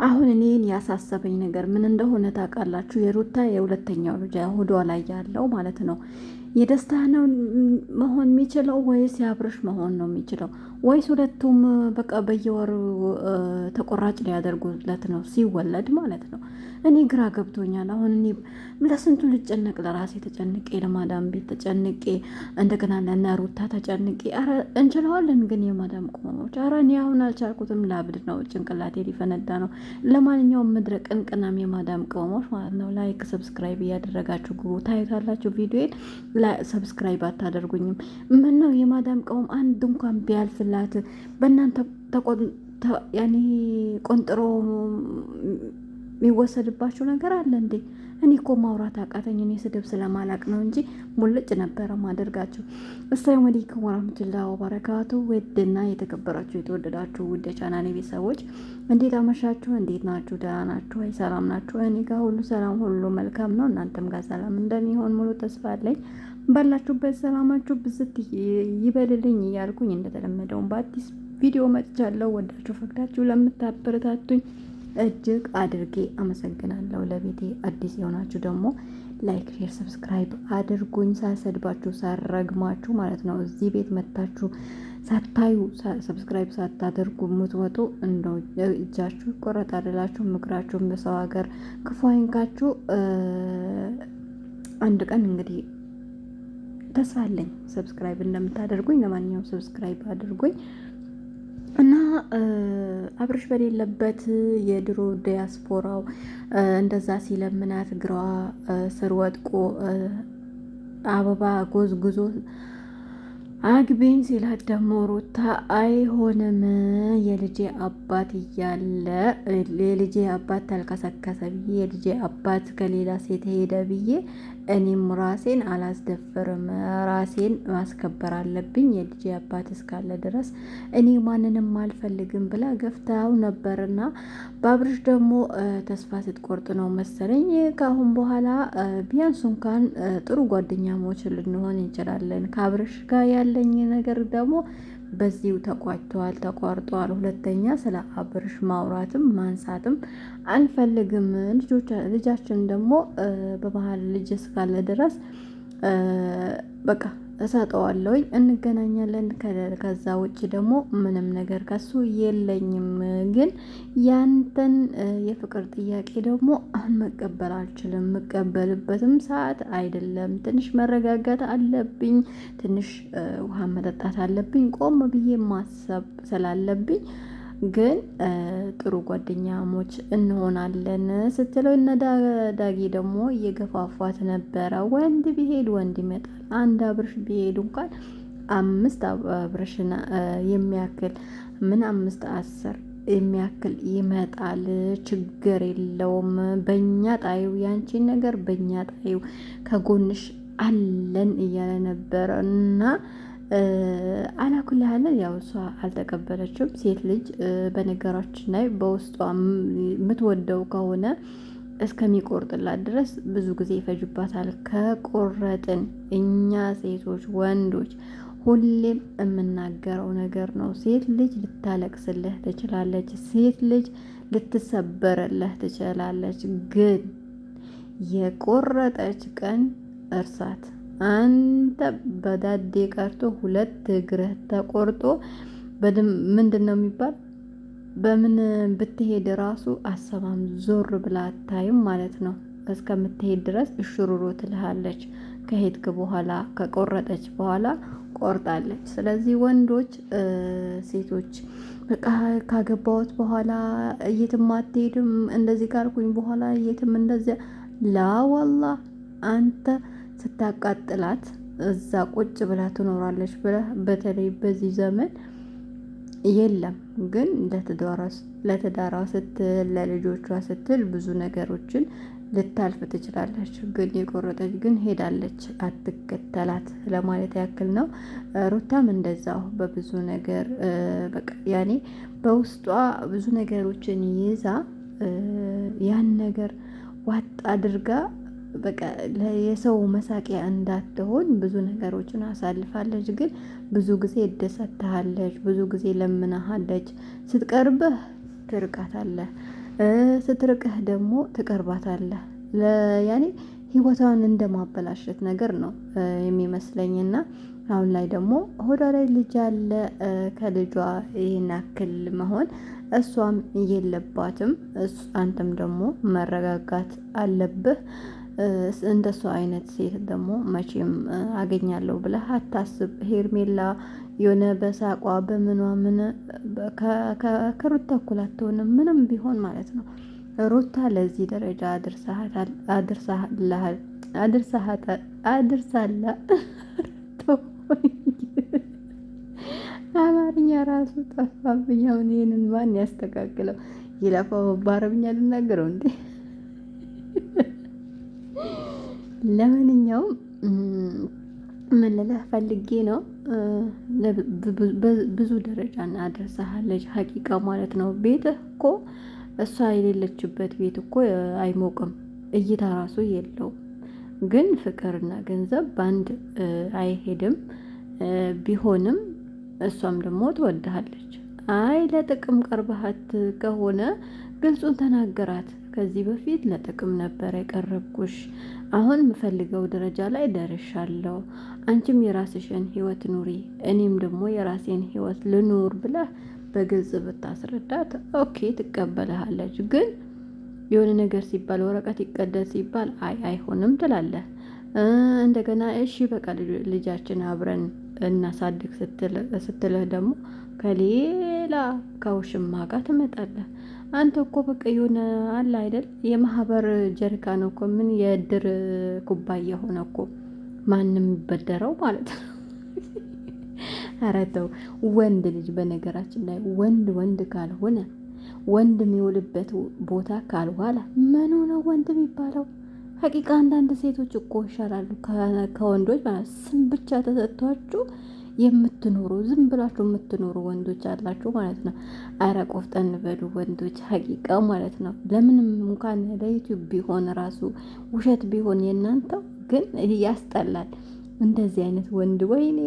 አሁን እኔን ያሳሰበኝ ነገር ምን እንደሆነ ታውቃላችሁ? የሩታ የሁለተኛው ልጅ ሆዷ ላይ ያለው ማለት ነው የደስታ ነው መሆን የሚችለው ወይስ የአብርሽ መሆን ነው የሚችለው? ወይስ ሁለቱም በቃ በየወሩ ተቆራጭ ሊያደርጉለት ነው ሲወለድ ማለት ነው? እኔ ግራ ገብቶኛል። አሁን እኔ ለስንቱ ልጨነቅ፣ ለራሴ ተጨንቄ፣ ለማዳም ቤት ተጨንቄ፣ እንደገና ለእነ ሩታ ተጨንቄ። አረ እንችለዋለን ግን የማዳም ቅመሞች፣ አረ እኔ አሁን አልቻልኩትም። ላብድ ነው፣ ጭንቅላቴ ሊፈነዳ ነው። ለማንኛውም ምድረ ቅንቅናም የማዳም ቅመሞች ማለት ነው ላይክ ሰብስክራይብ እያደረጋችሁ ግቡ። ታዩታላችሁ ቪዲዮን ሰብስክራይብ አታደርጉኝም? ምን ነው የማዳም ቅመም አንድ እንኳን ቢያልፍላት በእናንተ ያኔ ቆንጥሮ የሚወሰድባችሁ ነገር አለ እንዴ? እኔ እኮ ማውራት አቃተኝ። እኔ ስድብ ስለማላቅ ነው እንጂ ሙልጭ ነበረ ማደርጋችሁ። አሰላሙ አለይኩም ወራህመቱላሂ ወበረካቱ። ውድና የተከበራችሁ የተወደዳችሁ ውድ የቻናሌ ቤተሰቦች እንዴት አመሻችሁ? እንዴት ናችሁ? ደህና ናችሁ ወይ? ሰላም ናችሁ? እኔ ጋር ሁሉ ሰላም፣ ሁሉ መልካም ነው። እናንተም ጋር ሰላም እንደሚሆን ሙሉ ተስፋ አለኝ። ባላችሁበት ሰላማችሁ ብዝት ይበልልኝ እያልኩኝ እንደተለመደውን በአዲስ ቪዲዮ መጥቻለሁ። ወዳችሁ ፈቅዳችሁ ለምታበረታቱኝ እጅግ አድርጌ አመሰግናለሁ። ለቤቴ አዲስ የሆናችሁ ደግሞ ላይክ፣ ሼር፣ ሰብስክራይብ አድርጉኝ። ሳሰድባችሁ ሳረግማችሁ ማለት ነው እዚህ ቤት መታችሁ ሳታዩ ሰብስክራይብ ሳታደርጉ የምትወጡ እንደው እጃችሁ ይቆረጣልላችሁ። ምክራችሁን በሰው ሀገር ክፉ አይንካችሁ። አንድ ቀን እንግዲህ ተስፋ አለኝ ሰብስክራይብ እንደምታደርጉኝ። ለማንኛውም ሰብስክራይብ አድርጉኝ እና አብርሽ በሌለበት የድሮ ዲያስፖራው እንደዛ ሲለምናት እግሯ ስር ወድቆ አበባ ጎዝጉዞ አግቢኝ ሲላት ደግሞ ሩታ አይሆንም የልጄ አባት እያለ የልጄ አባት ተልከሰከሰ ብዬ የልጄ አባት ከሌላ ሴት ሄደ ብዬ እኔም ራሴን አላስደፍርም፣ ራሴን ማስከበር አለብኝ የልጄ አባት እስካለ ድረስ እኔ ማንንም አልፈልግም ብላ ገፍታው ነበርና በአብርሽ ደግሞ ተስፋ ስትቆርጥ ነው መሰለኝ ከአሁን በኋላ ቢያንስ እንኳን ጥሩ ጓደኛሞች ልንሆን እንችላለን። ከአብርሽ ጋር ያለኝ ነገር ደግሞ በዚሁ ተቋርጧል። ሁለተኛ ስለ አብርሽ ማውራትም ማንሳትም አንፈልግም። ልጃችን ደግሞ በመሀል ልጅ እስካለ ድረስ በቃ እሰጠዋለሁኝ፣ እንገናኛለን። ከዛ ውጭ ደግሞ ምንም ነገር ከሱ የለኝም። ግን ያንተን የፍቅር ጥያቄ ደግሞ አሁን መቀበል አልችልም። የምቀበልበትም ሰዓት አይደለም። ትንሽ መረጋጋት አለብኝ። ትንሽ ውሃ መጠጣት አለብኝ። ቆም ብዬ ማሰብ ስላለብኝ ግን ጥሩ ጓደኛሞች እንሆናለን ስትለው እነ ዳጊ ደግሞ እየገፋፏት ነበረ። ወንድ ቢሄድ ወንድ ይመጣል። አንድ አብርሽ ቢሄድ እንኳን 5 አብርሽና የሚያክል ምን 5 10 የሚያክል ይመጣል። ችግር የለውም። በእኛ ጣዩ ያንቺን ነገር በእኛ ጣዩ ከጎንሽ አለን እያለ ነበረ እና አላኩልሃለን ያው እሷ አልተቀበለችም። ሴት ልጅ በነገራችን ላይ በውስጧ የምትወደው ከሆነ እስከሚቆርጥላት ድረስ ብዙ ጊዜ ይፈጅባታል። ከቆረጥን እኛ ሴቶች ወንዶች ሁሌም የምናገረው ነገር ነው። ሴት ልጅ ልታለቅስልህ ትችላለች። ሴት ልጅ ልትሰበረልህ ትችላለች። ግን የቆረጠች ቀን እርሳት። አንተ በዳዴ ቀርቶ 2 እግርህ ተቆርጦ ምንድን ነው የሚባል በምን ብትሄድ ራሱ አሰማም ዞር ብላ አታይም ማለት ነው። እስከምትሄድ ድረስ እሽሩሮ ትልሃለች። ከሄድክ በኋላ ከቆረጠች በኋላ ቆርጣለች። ስለዚህ ወንዶች ሴቶች በቃ ካገባሁት በኋላ የትም አትሄድም፣ እንደዚህ ካልኩኝ በኋላ የትም እንደዚያ ላዋላ አንተ ስታቃጥላት እዛ ቁጭ ብላ ትኖራለች ብለህ በተለይ በዚህ ዘመን የለም። ግን ለትዳሯ ስትል ለልጆቿ ስትል ብዙ ነገሮችን ልታልፍ ትችላለች። ግን የቆረጠች ግን ሄዳለች፣ አትከተላት ለማለት ያክል ነው። ሩታም እንደዛው በብዙ ነገር በቃ ያኔ በውስጧ ብዙ ነገሮችን ይዛ ያን ነገር ዋጥ አድርጋ በቃ የሰው መሳቂያ እንዳትሆን ብዙ ነገሮችን አሳልፋለች። ግን ብዙ ጊዜ እደሰታለች፣ ብዙ ጊዜ ለምናሃለች። ስትቀርብህ ትርቃታለህ፣ ስትርቅህ ደግሞ ትቀርባታለህ። ያኔ ህይወቷን እንደማበላሸት ነገር ነው የሚመስለኝና አሁን ላይ ደግሞ ሆዷ ላይ ልጅ አለ። ከልጇ ይህን ያክል መሆን እሷም የለባትም። አንተም ደግሞ መረጋጋት አለብህ። እንደሷ አይነት ሴት ደግሞ መቼም አገኛለሁ ብለህ አታስብ ሄርሜላ። የሆነ በሳቋ በምኗ ምን ከሩታ እኩል አትሆንም ምንም ቢሆን ማለት ነው። ሩታ ለዚህ ደረጃ አድርሳላ አማርኛ ራሱ ጠፋብኝ። አሁን ይህንን ማን ያስተካክለው? ይለፋው በአረብኛ ልናገረው እንዴ? ለማንኛውም ምን ልልህ ፈልጌ ነው፣ ብዙ ደረጃ አድርሰሃለች ሀቂቃ ማለት ነው። ቤትህ እኮ እሷ የሌለችበት ቤት እኮ አይሞቅም፣ እይታ ራሱ የለውም። ግን ፍቅርና ገንዘብ በአንድ አይሄድም። ቢሆንም እሷም ደግሞ ትወድሃለች። አይ ለጥቅም ቀርበሃት ከሆነ ግልጹን ተናገራት። ከዚህ በፊት ለጥቅም ነበር የቀረብኩሽ፣ አሁን የምፈልገው ደረጃ ላይ ደርሻለሁ። አንቺም የራስሽን ህይወት ኑሪ፣ እኔም ደግሞ የራሴን ህይወት ልኑር ብለህ በግልጽ ብታስረዳት ኦኬ ትቀበልሃለች። ግን የሆነ ነገር ሲባል ወረቀት ይቀደድ ሲባል አይሆንም ትላለህ። እንደገና እሺ በቃ ልጃችን አብረን እናሳድግ ስትልህ ደግሞ ከሌላ ከውሽማ ጋር ትመጣለህ። አንተ እኮ በቃ የሆነ አለ አይደል የማህበር ጀሪካን እኮ ምን የእድር ኩባያ ሆነ እኮ ማንም ይበደረው ማለት ነው። ኧረ ተው ወንድ ልጅ በነገራችን ላይ ወንድ ካልሆነ ወንድ የሚውልበት ቦታ ካልዋለ ምኑ ነው ወንድ የሚባለው? ሀቂቃ አንዳንድ ሴቶች እኮ ይሻላሉ ከወንዶች ማለት ስም ብቻ ተሰጥቷችሁ የምትኖሩ ዝም ብላችሁ የምትኖሩ ወንዶች አላችሁ ማለት ነው። አረ ቆፍጠን በሉ ወንዶች ሀቂቃ ማለት ነው። ለምንም እንኳን ለዩቲዩብ ቢሆን ራሱ ውሸት ቢሆን የእናንተው ግን ያስጠላል። እንደዚህ አይነት ወንድ ወይኔ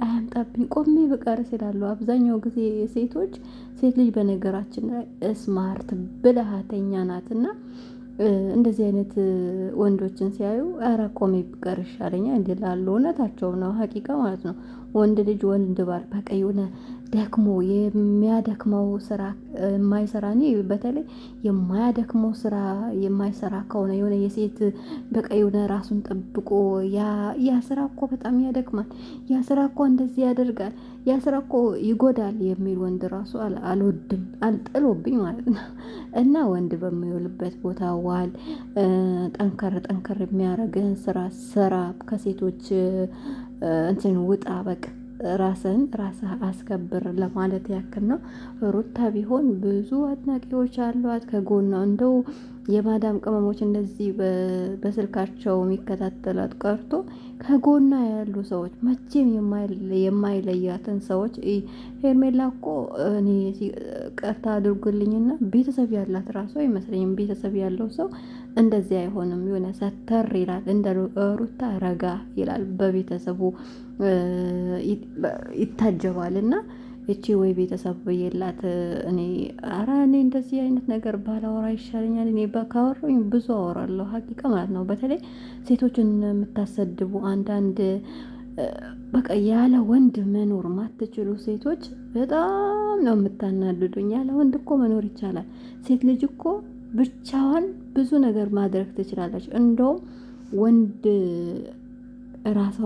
አያምጣብኝ ቆሜ ብቀር ስላሉ አብዛኛው ጊዜ ሴቶች ሴት ልጅ በነገራችን ላይ ስማርት ብልሃተኛ ናትና እንደዚህ አይነት ወንዶችን ሲያዩ ኧረ ቆሜ ብቀር ይሻለኛል እንዲላሉ እውነታቸው ነው ሀቂቃ ማለት ነው። ወንድ ልጅ ወንድ ባል በቃ የሆነ ደክሞ የሚያደክመው ስራ የማይሰራ እኔ በተለይ የማያደክመው ስራ የማይሰራ ከሆነ የሆነ የሴት በቃ የሆነ ራሱን ጠብቆ ያ ስራ እኮ በጣም ያደክማል፣ ያ ስራ እኮ እንደዚህ ያደርጋል፣ ያ ስራ እኮ ይጎዳል የሚል ወንድ ራሱ አልወድም፣ አልጥሎብኝ ማለት ነው። እና ወንድ በሚውልበት ቦታ ዋል፣ ጠንከር የሚያደርግህን ስራ ከሴቶች እንትን ውጣ በቃ ራስህ አስከብር ለማለት ያክል ነው። ሩታ ቢሆን ብዙ አድናቂዎች አሏት ከጎኗ። እንደው የማዳም ቅመሞች እንደዚህ በስልካቸው የሚከታተላት ቀርቶ ከጎኗ ያሉ ሰዎች መቼም የማይለያትን ሰዎች ሄርሜላ እኮ እኔ ቀርታ አድርጉልኝና ቤተሰብ ያላት ራሱ አይመስለኝም። ቤተሰብ ያለው ሰው እንደዚህ አይሆንም። የሆነ ሰተር ይላል፣ እንደ ሩታ ረጋ ይላል፣ በቤተሰቡ ይታጀባል። እና እቺ ወይ ቤተሰብ የላት እኔ እንደዚህ አይነት ነገር ባላወራ ይሻለኛል። እኔ ካወራሁኝ ብዙ አወራለሁ ሀቂቃ ማለት ነው። በተለይ ሴቶችን የምታሰድቡ አንዳንድ በቃ ያለ ወንድ መኖር ማትችሉ ሴቶች በጣም ነው የምታናድዱኝ። ያለ ወንድ እኮ መኖር ይቻላል። ሴት ልጅ እኮ ብቻዋን ብዙ ነገር ማድረግ ትችላለች። እንደውም ወንድ ራሷ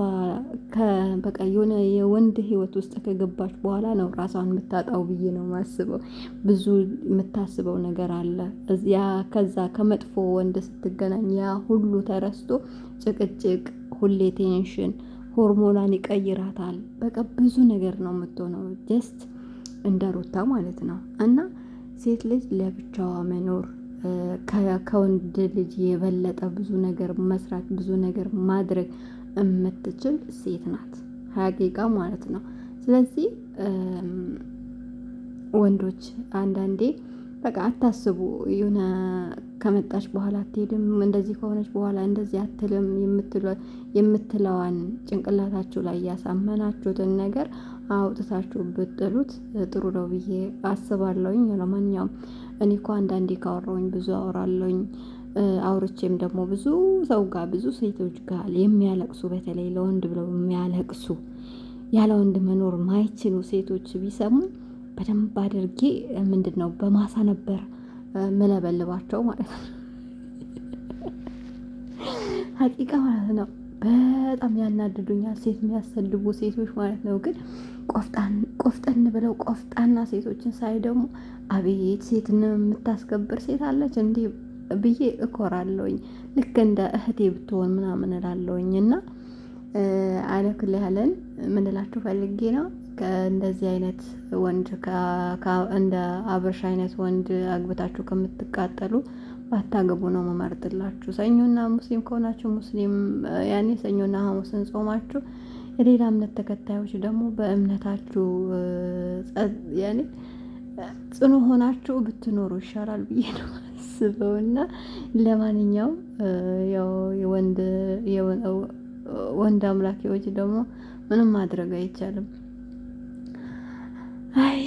በቃ የሆነ የወንድ ህይወት ውስጥ ከገባች በኋላ ነው ራሷን የምታጣው ብዬ ነው የማስበው። ብዙ የምታስበው ነገር አለ ከዛ ከመጥፎ ወንድ ስትገናኝ ያ ሁሉ ተረስቶ ጭቅጭቅ፣ ሁሌ ቴንሽን፣ ሆርሞናን ይቀይራታል። በቃ ብዙ ነገር ነው የምትሆነው ጀስት እንደ ሩታ ማለት ነው። እና ሴት ልጅ ለብቻዋ መኖር ከወንድ ልጅ የበለጠ ብዙ ነገር መስራት ብዙ ነገር ማድረግ የምትችል ሴት ናት ሀቂቃ ማለት ነው። ስለዚህ ወንዶች አንዳንዴ በቃ አታስቡ። የሆነ ከመጣች በኋላ አትሄድም፣ እንደዚህ ከሆነች በኋላ እንደዚህ አትልም የምትለዋን ጭንቅላታችሁ ላይ ያሳመናችሁትን ነገር አውጥታችሁ ብጥሉት ጥሩ ነው ብዬ አስባለሁኝ። ለማንኛውም እኔ እኮ አንዳንዴ ካወራሁኝ ብዙ አወራለሁኝ። አውርቼም ደግሞ ብዙ ሰው ጋር ብዙ ሴቶች ጋር የሚያለቅሱ በተለይ ለወንድ ብለው የሚያለቅሱ ያለ ወንድ መኖር ማይችሉ ሴቶች ቢሰሙ በደንብ አድርጌ ምንድን ነው በማሳ ነበር መለበልባቸው ማለት ነው። ሀቂቃ ማለት ነው። በጣም ያናድዱኛል ሴት የሚያሰድቡ ሴቶች ማለት ነው። ግን ቆፍጠን ብለው ቆፍጣና ሴቶችን ሳይ ደግሞ አቤት ሴትን የምታስከብር ሴት አለች እንዲህ ብዬ እኮራለሁኝ። ልክ እንደ እህቴ ብትሆን ምናምን እላለሁኝ። እና አለክል ያለን ምንላችሁ ፈልጌ ነው ከእንደዚህ አይነት ወንድ እንደ አብርሽ አይነት ወንድ አግብታችሁ ከምትቃጠሉ ባታገቡ ነው መመርጥላችሁ። ሰኞና ሙስሊም ከሆናችሁ ሙስሊም ያኔ ሰኞና ሐሙስን ጾማችሁ፣ የሌላ እምነት ተከታዮች ደግሞ በእምነታችሁ ያኔ ጽኑ ሆናችሁ ብትኖሩ ይሻላል ብዬ ነው አስበው። እና ለማንኛውም ያው ወንድ አምላኪዎች ደግሞ ምንም ማድረግ አይቻልም። አይ